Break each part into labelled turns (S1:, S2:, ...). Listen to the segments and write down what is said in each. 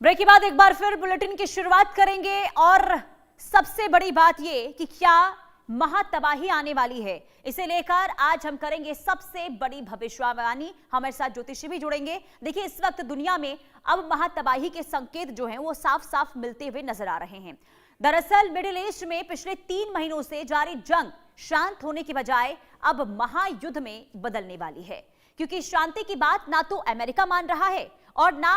S1: Break के बाद एक बार फिर बुलेटिन की शुरुआत करेंगे और सबसे बड़ी बात यह कि क्या महातबाही आने वाली है, इसे लेकर आज हम करेंगे सबसे बड़ी भविष्यवाणी। हमारे साथ ज्योतिषी भी जुड़ेंगे। देखिए, इस वक्त दुनिया में अब महातबाही के संकेत जो हैं वो साफ साफ मिलते हुए नजर आ रहे हैं। दरअसल मिडिल ईस्ट में पिछले 3 महीनों से जारी जंग शांत होने की बजाय अब महायुद्ध में बदलने वाली है, क्योंकि शांति की बात ना तो अमेरिका मान रहा है और ना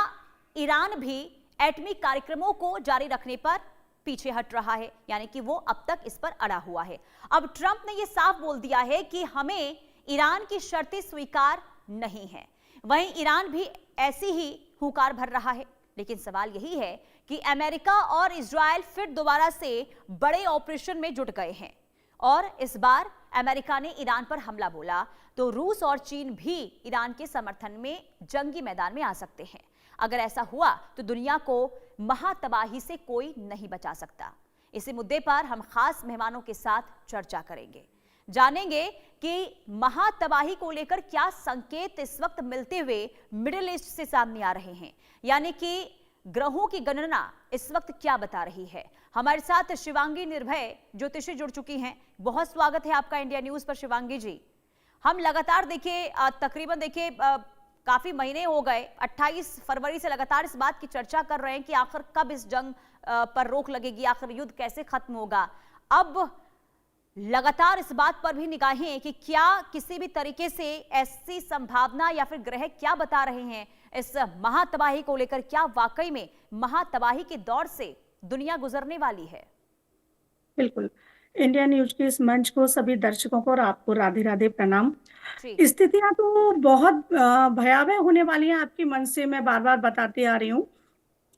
S1: ईरान भी एटमी कार्यक्रमों को जारी रखने पर पीछे हट रहा है, यानी कि वो अब तक इस पर अड़ा हुआ है। अब ट्रंप ने यह साफ बोल दिया है कि हमें ईरान की शर्तें स्वीकार नहीं है। वहीं ईरान भी ऐसी ही हुंकार भर रहा है। लेकिन सवाल यही है कि अमेरिका और इजराइल फिर दोबारा से बड़े ऑपरेशन में जुट गए हैं और इस बार अमेरिका ने ईरान पर हमला बोला तो रूस और चीन भी ईरान के समर्थन में जंगी मैदान में आ सकते हैं। अगर ऐसा हुआ तो दुनिया को महातबाही से कोई नहीं बचा सकता। इसी मुद्दे पर हम खास मेहमानों के साथ चर्चा करेंगे, जानेंगे कि महातबाही को लेकर क्या संकेत इस वक्त मिलते हुए मिडिल ईस्ट से सामने आ रहे हैं, यानी कि ग्रहों की गणना इस वक्त क्या बता रही है। हमारे साथ शिवांगी निर्भय ज्योतिषी जुड़ चुकी हैं। बहुत स्वागत है आपका इंडिया न्यूज पर शिवांगी जी। हम लगातार तकरीबन काफी महीने हो गए, 28 फरवरी से लगातार इस बात की चर्चा कर रहे हैं कि आखिर कब इस जंग पर रोक लगेगी, आखिर युद्ध कैसे खत्म होगा। अब लगातार इस बात पर भी निगाहें कि क्या किसी भी तरीके से ऐसी संभावना या फिर ग्रह क्या बता रहे हैं इस महातबाही को लेकर, क्या वाकई में महातबाही के दौर से दुनिया गुजरने वाली है।
S2: बिल्कुल, इंडिया न्यूज के इस मंच को सभी दर्शकों को और आपको राधे राधे प्रणाम। स्थितियां तो बहुत भयावह होने वाली हैं, आपके मन से मैं बार बार बताते आ रही हूँ,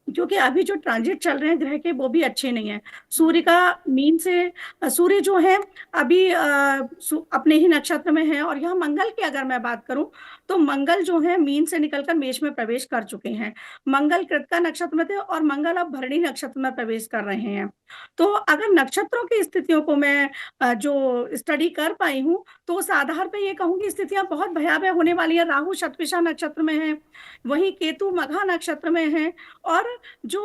S2: क्योंकि अभी जो ट्रांजिट चल रहे हैं ग्रह के वो भी अच्छे नहीं है। सूर्य का मीन से सूर्य जो है अभी अपने ही नक्षत्र में है, और यहाँ मंगल की अगर मैं बात करूं तो मंगल जो है मीन से निकलकर मेष में प्रवेश कर चुके हैं। मंगल कृतिका नक्षत्र में थे और मंगल अब भरणी नक्षत्र में प्रवेश कर रहे हैं। तो अगर नक्षत्रों की स्थितियों को मैं जो स्टडी कर पाई हूँ तो उस आधार पर ये कहूंगी स्थितियां बहुत भयावह होने वाली है। राहु शतभिषा नक्षत्र में है, वहीं केतु मघा नक्षत्र में है, और जो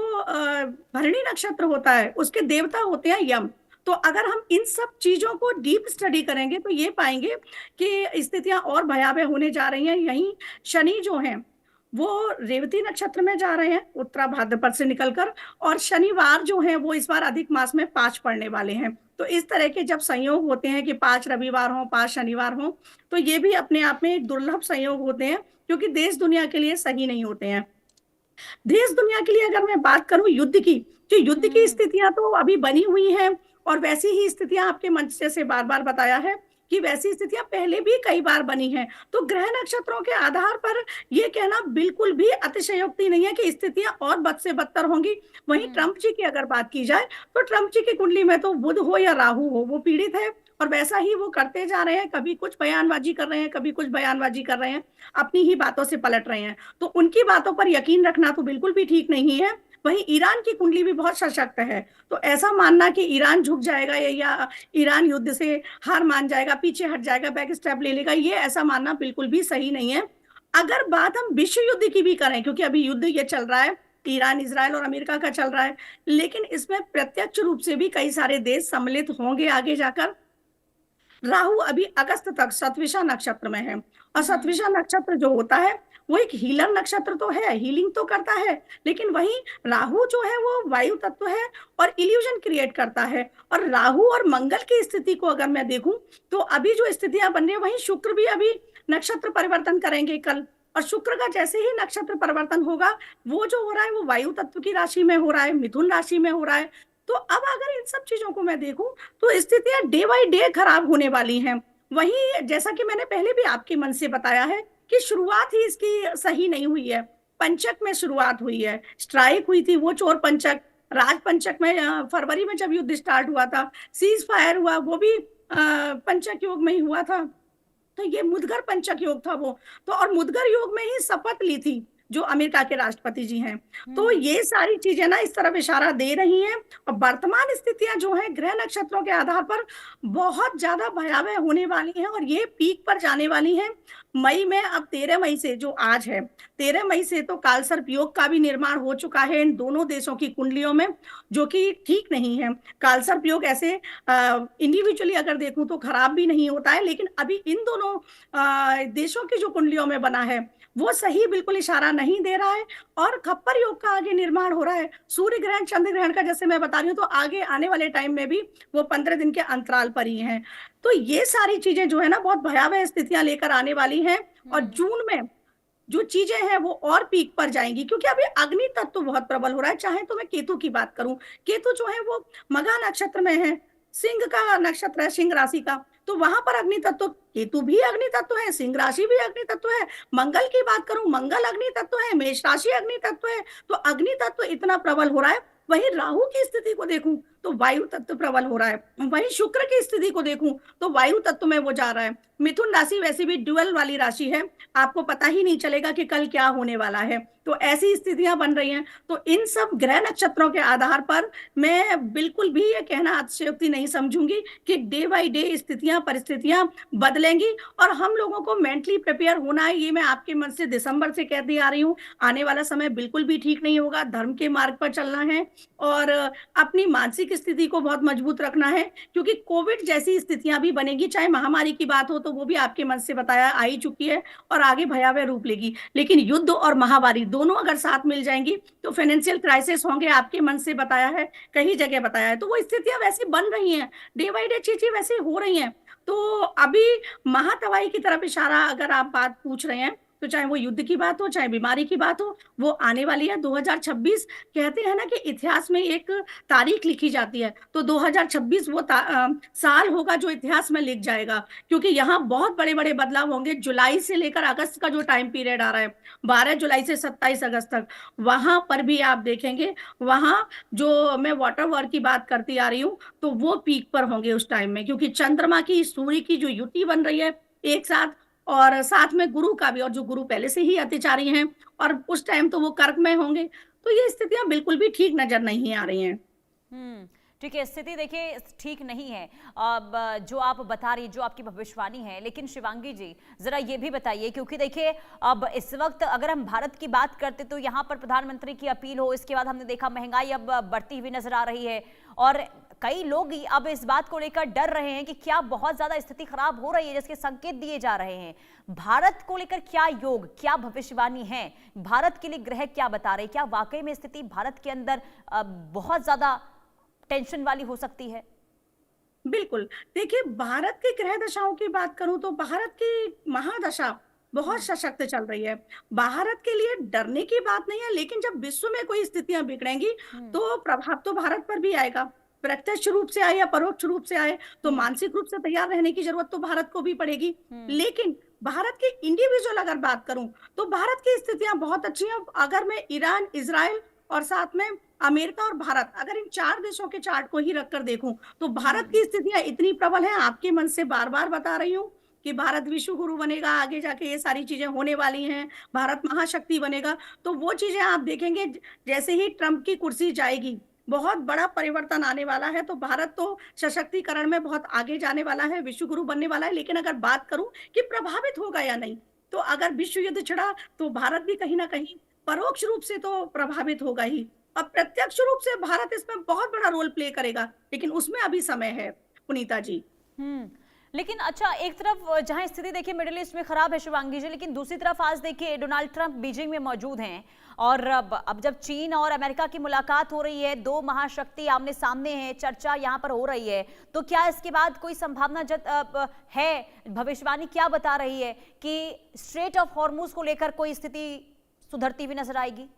S2: भरणी नक्षत्र होता है उसके देवता होते हैं यम। तो अगर हम इन सब चीजों को डीप स्टडी करेंगे तो ये पाएंगे कि स्थितियां और भयावह होने जा रही हैं। यहीं शनि जो हैं वो रेवती नक्षत्र में जा रहे हैं उत्तरा भाद्रपद से निकलकर, और शनिवार जो है वो इस बार अधिक मास में 5 पड़ने वाले हैं। तो इस तरह के जब संयोग होते हैं कि 5 रविवार हो 5 शनिवार हो, तो ये भी अपने आप में एक दुर्लभ संयोग होते हैं, क्योंकि देश दुनिया के लिए सही नहीं होते हैं। देश दुनिया के लिए अगर मैं बात करूं युद्ध की, तो युद्ध की स्थितियां तो अभी बनी हुई हैं, और वैसी ही स्थितियां आपके मंच से बार बार बताया है कि वैसी स्थितियां पहले भी कई बार बनी हैं। तो ग्रह नक्षत्रों के आधार पर यह कहना बिल्कुल भी अतिशयोक्ति नहीं है कि स्थितियां और बद से बदतर होंगी। वहीं ट्रंप जी की अगर बात की जाए तो ट्रंप जी की कुंडली में तो बुध हो या राहु हो वो पीड़ित है, और वैसा ही वो करते जा रहे हैं। कभी कुछ बयानबाजी कर रहे हैं, कभी कुछ बयानबाजी कर रहे हैं, अपनी ही बातों से पलट रहे हैं। तो उनकी बातों पर यकीन रखना तो बिल्कुल भी ठीक नहीं है। वहीं ईरान की कुंडली भी बहुत सशक्त है, तो ऐसा मानना कि ईरान झुक जाएगा या ईरान युद्ध से हार मान जाएगा, पीछे हट जाएगा, बैक स्टेप ले लेगा, ये ऐसा मानना बिल्कुल भी सही नहीं है। अगर बात हम विश्व युद्ध की भी करें, क्योंकि अभी युद्ध ये चल रहा है, ईरान इजराइल और अमेरिका का चल रहा है, लेकिन इसमें प्रत्यक्ष रूप से भी कई सारे देश सम्मिलित होंगे आगे जाकर। राहु अभी अगस्त तक शतभिषा नक्षत्र में है, और शतभिषा नक्षत्र जो होता है वो एक हीलर नक्षत्र तो है, हीलिंग तो करता है, लेकिन वहीं राहु जो है वो वायु तत्व है और इल्यूजन क्रिएट करता है। और राहु और मंगल की स्थिति को अगर मैं देखूं तो अभी जो स्थितियां बन रही है, वहीं शुक्र भी अभी नक्षत्र परिवर्तन करेंगे कल, और शुक्र का जैसे ही नक्षत्र परिवर्तन होगा, वो जो हो रहा है वो वायु तत्व की राशि में हो रहा है, मिथुन राशि में हो रहा है। तो अब अगर इन सब चीजों को मैं देखूं तो स्थितियां डे बाय डे खराब होने वाली हैं। वहीं जैसा कि मैंने पहले भी आपके मन से बताया है कि शुरुआत ही इसकी सही नहीं हुई है। पंचक में शुरुआत हुई है, स्ट्राइक हुई थी वो चोर पंचक, राज पंचक में फरवरी में जब युद्ध स्टार्ट हुआ था, सीज फायर हुआ वो भी पंचक योग में ही हुआ था। तो ये मुदगर पंचक योग था वो तो, और मुदगर योग में ही शपथ ली थी जो अमेरिका के राष्ट्रपति जी हैं। तो
S1: हम्म।
S2: ये सारी चीजें ना इस तरफ इशारा दे रही हैं, और वर्तमान स्थितियां जो हैं ग्रह नक्षत्रों के आधार पर बहुत ज्यादा भयावह होने वाली हैं, और ये पीक पर जाने वाली हैं मई में। अब 13 मई से, जो आज है 13 मई से, तो कालसर्प योग का भी निर्माण हो चुका है इन दोनों देशों की कुंडलियों में, जो कि ठीक नहीं है। कालसर्प योग ऐसे इंडिविजुअली अगर देखूं तो खराब भी नहीं होता है, लेकिन अभी इन दोनों देशों की जो कुंडलियों में बना है वो सही बिल्कुल इशारा नहीं दे रहा है। और खप्पर योग का आगे निर्माण हो रहा है, सूर्य ग्रहण चंद्र ग्रहण का, जैसे मैं बता रही हूँ, तो आगे आने वाले टाइम में भी वो 15 दिन के अंतराल पर ही हैं। तो ये सारी चीजें जो है ना बहुत भयावह स्थितियां लेकर आने वाली हैं, और जून में जो चीजें हैं वो और पीक पर जाएंगी, क्योंकि अभी अग्नि तत्व तो बहुत प्रबल हो रहा है। चाहे तो मैं केतु की बात करूं, केतु जो है वो मघा नक्षत्र में है, सिंह का नक्षत्र है, सिंह राशि का, तो वहां पर अग्नि तत्व, केतु भी अग्नि तत्व है, सिंह राशि भी अग्नि तत्व है। मंगल की बात करूं, मंगल अग्नि तत्व है, मेष राशि अग्नि तत्व है, तो अग्नि तत्व इतना प्रबल हो रहा है। वहीं राहु की स्थिति को देखूं तो वायु तत्व प्रबल हो रहा है, वहीं शुक्र की स्थिति को देखूं तो वायु तत्व में वो जा रहा है। मिथुन राशि वैसे भी ड्यूअल वाली राशि है, आपको पता ही नहीं चलेगा कि कल क्या होने वाला है, तो ऐसी स्थितियां बन रही हैं। तो इन सब ग्रह नक्षत्रों के आधार पर मैं बिल्कुल भी ये कहना अतिशयोक्ति नहीं समझूंगी कि डे बाय डे स्थितियां परिस्थितियां बदलेंगी, और हम लोगों को मेंटली प्रिपेयर होना है। ये मैं आपके मन से दिसंबर से कहती आ रही हूँ, आने वाला समय बिल्कुल भी ठीक नहीं होगा, धर्म के मार्ग पर चलना है, और अपनी मानसिक स्थिति को बहुत मजबूत रखना है, क्योंकि कोविड जैसी स्थितियां भी बनेगी। चाहे महामारी की बात हो तो वो भी आपके मन से बताया आ ही चुकी है और आगे भयावह रूप लेगी, लेकिन युद्ध और महामारी दोनों अगर साथ मिल जाएंगी तो फाइनेंशियल क्राइसिस होंगे, आपके मन से बताया है, कई जगह बताया है। तो वो स्थितियां वैसी बन रही हैं, डे बाई डे चीजें वैसी हो रही हैं। तो अभी महातवाई की तरफ इशारा अगर आप बात पूछ रहे हैं, तो चाहे वो युद्ध की बात हो चाहे बीमारी की बात हो, वो आने वाली है। 2026 कहते हैं ना कि इतिहास में एक तारीख लिखी जाती है, तो 2026 वो साल होगा जो इतिहास में लिख जाएगा, क्योंकि यहाँ बहुत बड़े बड़े बदलाव होंगे। जुलाई से लेकर अगस्त का जो टाइम पीरियड आ रहा है, 12 जुलाई से 27 अगस्त तक, वहां पर भी आप देखेंगे, वहां जो मैं वाटर वॉर की बात करती आ रही हूँ, तो वो पीक पर होंगे उस टाइम में, क्योंकि चंद्रमा की सूर्य की जो युति बन रही है एक साथ, और साथ में गुरु का भी, और जो गुरु पहले से ही अतिचारी हैं, और उस टाइम तो वो कर्क में होंगे। तो ये स्थितियां बिल्कुल भी ठीक नजर नहीं आ रही हैं।
S1: ठीक है, स्थिति देखिए ठीक नहीं है अब जो आप बता रही, जो आपकी भविष्यवाणी है। लेकिन शिवांगी जी जरा ये भी बताइए, क्योंकि देखिए अब इस वक्त अगर हम भारत की बात करते तो यहाँ पर प्रधानमंत्री की अपील हो, इसके बाद हमने देखा महंगाई अब बढ़ती हुई नजर आ रही है, और कई लोग अब इस बात को लेकर डर रहे हैं कि क्या बहुत ज्यादा स्थिति खराब हो रही है, जिसके संकेत दिए जा रहे हैं। भारत को लेकर क्या योग, क्या भविष्यवाणी है, भारत के लिए ग्रह क्या बता रहे, क्या वाकई में स्थिति भारत के अंदर बहुत ज्यादा टेंशन वाली हो सकती है?
S2: बिल्कुल, देखिए भारत की ग्रह दशाओं की बात करूं तो भारत की महादशा बहुत सशक्त चल रही है। भारत के लिए डरने की बात नहीं है, लेकिन जब विश्व में कोई स्थितियां बिगड़ेंगी तो प्रभाव तो भारत पर भी आएगा, प्रत्यक्ष रूप से आए या परोक्ष रूप से आए, तो मानसिक रूप से तैयार रहने की जरूरत तो भारत को भी पड़ेगी। लेकिन भारत की इंडिविजुअल अगर बात करूं तो भारत की स्थितियां बहुत अच्छी हैं। अगर मैं ईरान, इजराइल और साथ में अमेरिका और भारत, अगर इन 4 देशों के चार्ट को ही रखकर देखूं तो भारत की स्थितियां इतनी प्रबल हैं। आपके मन से बार बार बता रही हूँ कि भारत विश्व गुरु बनेगा, आगे जाके ये सारी चीजें होने वाली हैं, भारत महाशक्ति बनेगा। तो वो चीजें आप देखेंगे, जैसे ही ट्रंप की कुर्सी जाएगी बहुत बड़ा परिवर्तन आने वाला है। तो भारत तो सशक्तिकरण में बहुत आगे जाने वाला है, विश्व गुरु बनने वाला है। लेकिन अगर बात करूं कि प्रभावित होगा या नहीं, तो अगर विश्व युद्ध छिड़ा तो भारत भी कहीं ना कहीं परोक्ष रूप से तो प्रभावित होगा ही, और प्रत्यक्ष रूप से भारत इसमें बहुत बड़ा रोल प्ले करेगा, लेकिन उसमें अभी समय है पुनीता जी।
S1: लेकिन अच्छा, एक तरफ जहां स्थिति देखिए मिडिल ईस्ट में खराब है शिवांगी जी, लेकिन दूसरी तरफ आज देखिए डोनाल्ड ट्रंप बीजिंग में मौजूद हैं, और अब जब चीन और अमेरिका की मुलाकात हो रही है, दो महाशक्ति आमने सामने हैं, चर्चा यहां पर हो रही है, तो क्या इसके बाद कोई संभावना है, भविष्यवाणी क्या बता रही है कि स्ट्रेट ऑफ हॉर्मुज को लेकर कोई स्थिति सुधरती हुई नजर आएगी?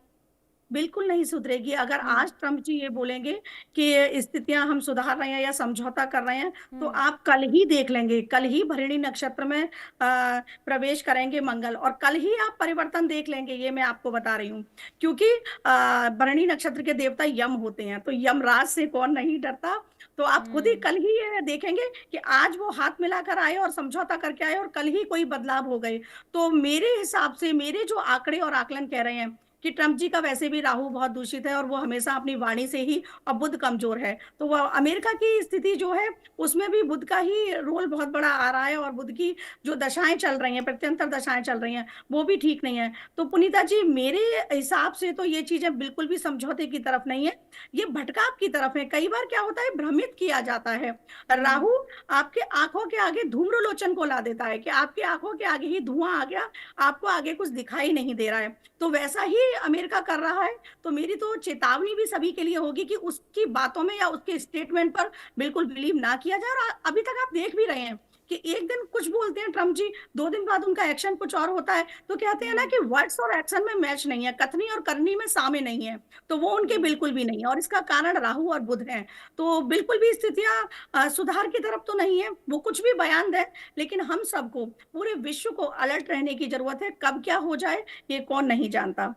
S2: बिल्कुल नहीं सुधरेगी। अगर आज ट्रंप जी ये बोलेंगे कि स्थितियां हम सुधार रहे हैं या समझौता कर रहे हैं, तो आप कल ही देख लेंगे, कल ही भरणी नक्षत्र में प्रवेश करेंगे मंगल, और कल ही आप परिवर्तन देख लेंगे, ये मैं आपको बता रही हूँ। क्योंकि भरणी नक्षत्र के देवता यम होते हैं, तो यमराज से कौन नहीं डरता। तो आप खुद ही
S1: हम्म।
S2: कल ही ये देखेंगे कि आज वो हाथ मिलाकर आए और समझौता करके आए और कल ही कोई बदलाव हो गए। तो मेरे हिसाब से मेरे जो आंकड़े और आकलन कह रहे हैं कि ट्रम्प जी का वैसे भी राहु बहुत दूषित है और वो हमेशा अपनी वाणी से ही, और बुध कमजोर है, तो वह अमेरिका की स्थिति जो है उसमें भी बुध का ही रोल बहुत बड़ा आ रहा है, और बुध की जो दशाएं चल रही हैं, प्रत्यंतर दशाएं चल रही हैं, वो भी ठीक नहीं है। तो पुनीता जी, मेरे हिसाब से तो ये चीजें बिल्कुल भी समझौते की तरफ नहीं है, ये भटकाव की तरफ है। कई बार क्या होता है, भ्रमित किया जाता है।
S1: हम्म।
S2: राहु आपके आंखों के आगे धूम्रलोचन को ला देता है कि आपकी आंखों के आगे ही धुआं आ गया, आपको आगे कुछ दिखाई नहीं दे रहा है। तो वैसा ही अमेरिका कर रहा है। तो मेरी तो चेतावनी भी सभी के लिए होगी कि उसकी बातों में या उसके स्टेटमेंट पर बिल्कुल बिलीव ना किया जाए। और अभी तक आप देख भी रहे हैं कि एक दिन कुछ बोलते हैं ट्रम्प जी, 2 दिन बाद उनका एक्शन कुछ और होता है। तो कहते हैं ना कि वर्ड्स और एक्शन में मैच नहीं है, कथनी और करनी में सामे नहीं है। तो वो उनके बिल्कुल भी नहीं है, और इसका कारण राहु और बुध है। तो बिल्कुल भी स्थितियां सुधार की तरफ तो नहीं है। वो कुछ भी बयान दें, लेकिन हम सबको, पूरे विश्व को अलर्ट रहने की जरूरत है। कब क्या हो जाए ये कौन नहीं जानता।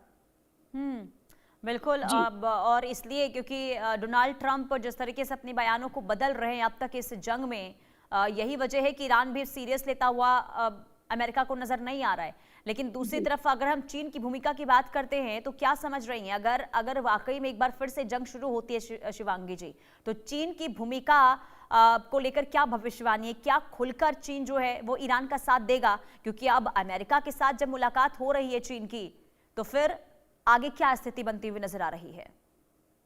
S1: हम्म। बिल्कुल।
S2: जी
S1: अब और इसलिए क्योंकि डोनाल्ड ट्रंप जिस तरीके से अपने बयानों को बदल रहे हैं अब तक इस जंग में, यही वजह है कि ईरान भी सीरियस लेता हुआ अमेरिका को नजर नहीं आ रहा है। लेकिन दूसरी
S2: जी
S1: तरफ अगर हम चीन की भूमिका की बात करते हैं तो क्या समझ रही हैं, अगर अगर वाकई में एक बार फिर से जंग शुरू होती है शिवांगी जी, तो चीन की भूमिका को लेकर क्या भविष्यवाणी है? क्या खुलकर चीन जो है वो ईरान का साथ देगा? क्योंकि अब अमेरिका के साथ जब मुलाकात हो रही है चीन की, तो फिर आगे क्या स्थिति बनती हुई नजर आ रही है?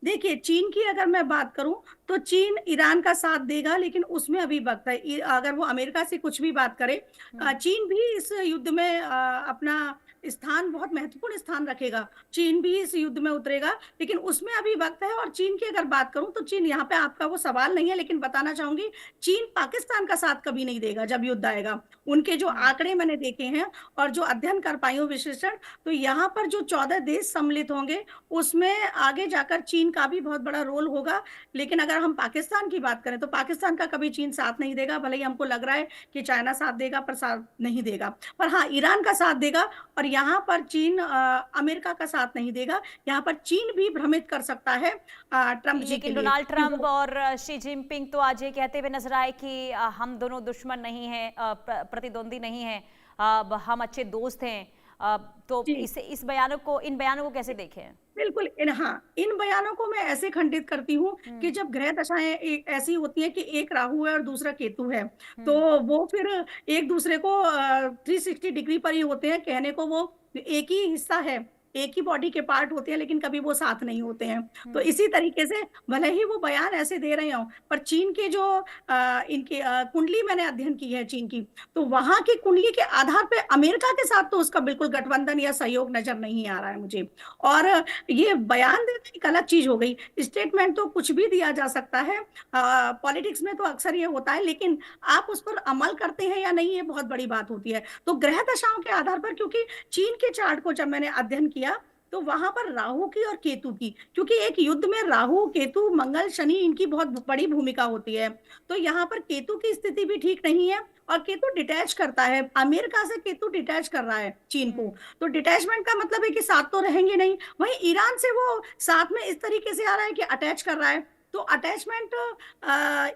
S2: देखिए, चीन की अगर मैं बात करूं तो चीन ईरान का साथ देगा, लेकिन उसमें अभी वक्त है। अगर वो अमेरिका से कुछ भी बात करे,
S1: हम्म।
S2: चीन भी इस युद्ध में अपना स्थान, बहुत महत्वपूर्ण स्थान रखेगा। चीन भी इस युद्ध में उतरेगा, लेकिन उसमें अभी वक्त है। और चीन की अगर बात करूं तो चीन, यहाँ पे आपका वो सवाल नहीं है, लेकिन बताना चाहूंगी, चीन पाकिस्तान का साथ कभी नहीं देगा जब युद्ध आएगा। उनके जो
S1: हम्म।
S2: आंकड़े मैंने देखे हैं और जो अध्ययन कर पाई हूँ विश्लेषण, तो यहाँ पर जो 14 देश सम्मिलित होंगे उसमें आगे जाकर चीन का भी बहुत बड़ा रोल होगा। लेकिन अगर हम पाकिस्तान की बात करें तो पाकिस्तान का कभी चीन साथ नहीं देगा। भले ही हमको लग रहा है कि चाइना साथ देगा, पर साथ नहीं देगा। पर हाँ, ईरान का साथ देगा। और यहाँ पर चीन अमेरिका का साथ नहीं देगा। यहाँ पर चीन भी भ्रमित कर सकता है ट्रम्प जी के
S1: लेकिन
S2: लिए
S1: डोनाल्ड
S2: कि
S1: ट्रंप
S2: वो,
S1: और शी जिनपिंग तो आज ये कहते हुए नजर आए कि हम दोनों दुश्मन नहीं हैं, प्रतिद्वंदी नहीं हैं, हम अच्छे दोस्त हैं। तो
S2: जी
S1: इस बयानों को, इन बयानों को कैसे देखें?
S2: बिल्कुल। इन बयानों को मैं ऐसे खंडित करती हूँ कि
S1: हम्म।
S2: जब ग्रह दशाएं ऐसी होती हैं कि एक राहु है और दूसरा केतु है, तो
S1: हम्म।
S2: वो फिर एक दूसरे को 360 डिग्री पर ही होते हैं। कहने को वो एक ही हिस्सा है, एक ही बॉडी के पार्ट होते हैं, लेकिन कभी वो साथ नहीं होते हैं। तो
S1: हम्म।
S2: इसी तरीके से भले ही वो बयान ऐसे दे रहे हो, पर चीन के जो इनकी कुंडली मैंने अध्ययन की है चीन की, तो वहां की कुंडली के आधार पे अमेरिका के साथ तो उसका बिल्कुल गठबंधन या सहयोग नजर नहीं आ रहा है मुझे। और ये बयान देना एक अलग चीज हो गई। स्टेटमेंट तो कुछ भी दिया जा सकता है, पॉलिटिक्स में तो अक्सर ये होता है, लेकिन आप उस पर अमल करते हैं या नहीं, ये बहुत बड़ी बात होती है। तो ग्रह दशाओं के आधार पर, क्योंकि चीन के चार्ट को जब मैंने अध्ययन किया, तो वहां पर राहु की और केतु की, क्योंकि एक युद्ध में राहु केतु मंगल शनि इनकी बहुत बड़ी भूमिका होती है। तो यहाँ पर केतु की स्थिति भी ठीक नहीं है, और केतु डिटैच करता है अमेरिका से, केतु डिटैच कर रहा है चीन को।
S1: हम्म।
S2: तो डिटैचमेंट का मतलब है कि साथ तो रहेंगे नहीं। वहीं ईरान से वो साथ में इस तरीके से आ रहा है कि अटैच कर रहा है। तो अटैचमेंट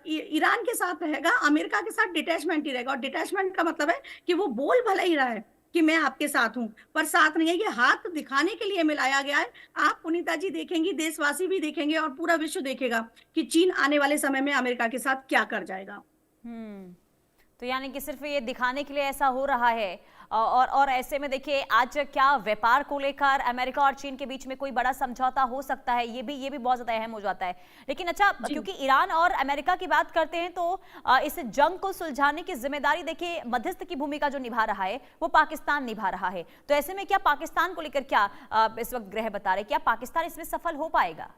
S2: ईरान के साथ रहेगा, अमेरिका के साथ डिटैचमेंट ही रहेगा। और डिटैचमेंट का मतलब है कि वो बोल भले ही रहा है कि मैं आपके साथ हूं, पर साथ नहीं है। ये हाथ दिखाने के लिए मिलाया गया है। आप पुनीता जी देखेंगी, देशवासी भी देखेंगे, और पूरा विश्व देखेगा कि चीन आने वाले समय में अमेरिका के साथ क्या कर जाएगा।
S1: हम्म। तो यानी कि सिर्फ ये दिखाने के लिए ऐसा हो रहा है। और ऐसे में देखिए, आज क्या व्यापार को लेकर अमेरिका और चीन के बीच में कोई बड़ा समझौता हो सकता है, ये भी बहुत ज्यादा अहम हो जाता है। लेकिन अच्छा,
S2: जी
S1: क्योंकि ईरान और अमेरिका की बात करते हैं तो इस जंग को सुलझाने की जिम्मेदारी देखिए, मध्यस्थ की भूमिका जो निभा रहा है वो पाकिस्तान निभा रहा है। तो ऐसे में क्या पाकिस्तान को लेकर क्या इस वक्त ग्रह बता रहे, क्या पाकिस्तान इसमें सफल हो पाएगा?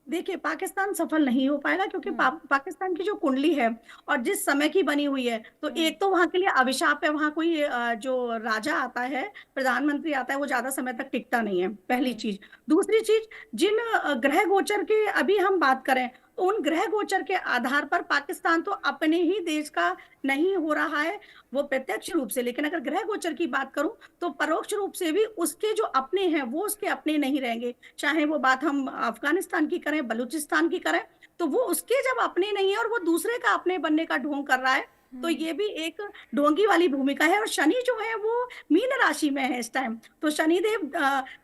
S2: देखिए, पाकिस्तान सफल नहीं हो पाएगा, क्योंकि
S1: हम्म।
S2: पाकिस्तान की जो कुंडली है और जिस समय की बनी हुई है, तो
S1: हम्म।
S2: एक तो वहां के लिए अभिशाप है। वहां कोई जो राजा आता है, प्रधानमंत्री आता है, वो ज्यादा समय तक टिकता नहीं है, पहली
S1: हम्म।
S2: चीज। दूसरी चीज, जिन ग्रह गोचर की अभी हम बात करें, तो उन ग्रह गोचर के आधार पर पाकिस्तान तो अपने ही देश का नहीं हो रहा है वो प्रत्यक्ष रूप से, लेकिन अगर ग्रह गोचर की बात करूं तो परोक्ष रूप से भी उसके जो अपने हैं वो उसके अपने नहीं रहेंगे। चाहे वो बात हम अफगानिस्तान की करें, बलूचिस्तान की करें, तो वो उसके जब अपने नहीं है और वो दूसरे का अपने बनने का ढोंग कर रहा है, तो ये भी एक ढोंगी वाली भूमिका है। और शनि जो है वो मीन राशि में है इस टाइम, तो शनिदेव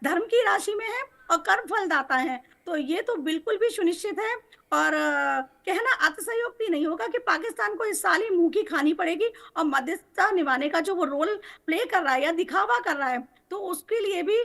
S2: धर्म की राशि में है और कर्म फलदाता है, तो ये तो बिल्कुल भी सुनिश्चित है। और कहना अतिशयोक्ति नहीं होगा कि पाकिस्तान को इस साल ही मुंह की खानी पड़ेगी और मध्यस्थता निभाने का जो वो रोल प्ले कर रहा है या दिखावा कर रहा है, तो उसके लिए भी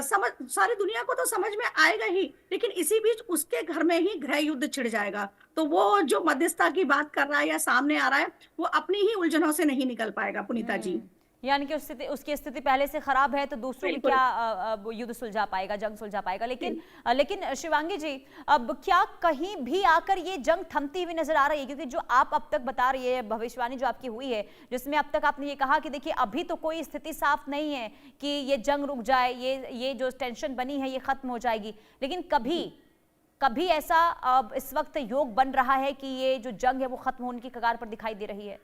S2: समझ सारी दुनिया को तो समझ में आएगा ही, लेकिन इसी बीच उसके घर में ही गृह युद्ध छिड़ जाएगा। तो वो जो मध्यस्थता की बात कर रहा है या सामने आ रहा है, वो अपनी ही उलझनों से नहीं निकल पाएगा पुनीता जी।
S1: यानी कि उसकी स्थिति पहले से खराब है, तो दूसरों में क्या वो युद्ध सुलझा पाएगा, जंग सुलझा पाएगा। लेकिन शिवांगी जी, अब क्या कहीं भी आकर ये जंग थमती हुई नजर आ रही है? क्योंकि जो आप अब तक बता रही है, भविष्यवाणी जो आपकी हुई है, जिसमें अब तक आपने ये कहा कि देखिए अभी तो कोई स्थिति साफ नहीं है कि ये जंग रुक जाए, ये जो टेंशन बनी है ये खत्म हो जाएगी, लेकिन कभी ऐसा इस वक्त योग बन रहा है कि ये जो जंग है वो खत्म होने की कगार पर दिखाई दे रही है?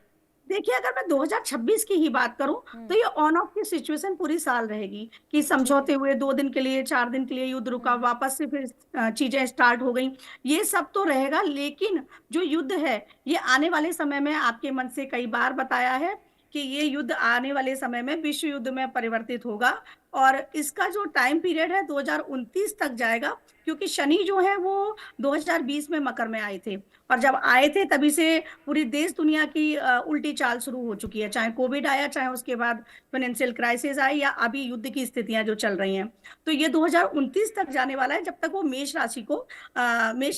S2: देखिए, अगर मैं 2026 की ही बात करूं तो ये ऑन ऑफ की सिचुएशन पूरी साल रहेगी कि समझौते हुए 2 दिन के लिए, 4 दिन के लिए युद्ध रुका, वापस से फिर चीजें स्टार्ट हो गई, ये सब तो रहेगा। लेकिन जो युद्ध है ये आने वाले समय में, आपके मन से कई बार बताया है कि ये युद्ध आने वाले समय में विश्व युद्ध में परिवर्तित होगा, और इसका जो टाइम पीरियड है 2029 तक जाएगा, क्योंकि शनि जो है वो 2020 में मकर में आए थे, और जब आए थे तभी से पूरी देश दुनिया की उल्टी चाल शुरू हो चुकी है, चाहे कोविड आया, चाहे उसके बाद फाइनेंशियल क्राइसिस आई, या अभी युद्ध की स्थितियां जो चल रही हैं। तो ये 2029 तक जाने वाला है, जब तक वो मेष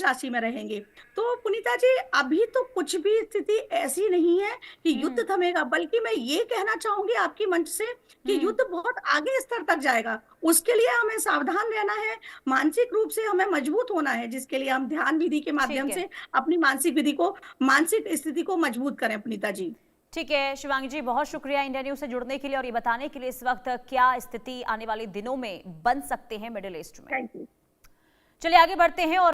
S2: राशि में रहेंगे। तो पुनीता जी, अभी तो कुछ भी स्थिति ऐसी नहीं है कि युद्ध थमेगा, बल्कि मैं ये कहना चाहूंगी आपकी मंच से कि युद्ध बहुत आगे स्तर तक जाएगा। उसके लिए हमें सावधान रहना है, मानसिक रूप से हमें मजबूत होना है, जिसके लिए हम ध्यान विधि के माध्यम से अपनी मानसिक स्थिति को मजबूत करें पुनीता जी।
S1: ठीक है शिवांगी जी, बहुत शुक्रिया इंडिया न्यूज से जुड़ने के लिए और ये बताने के लिए इस वक्त क्या स्थिति आने वाले दिनों में बन सकते हैं मिडिल ईस्ट में।
S2: Thank you.
S1: चलिए आगे बढ़ते हैं और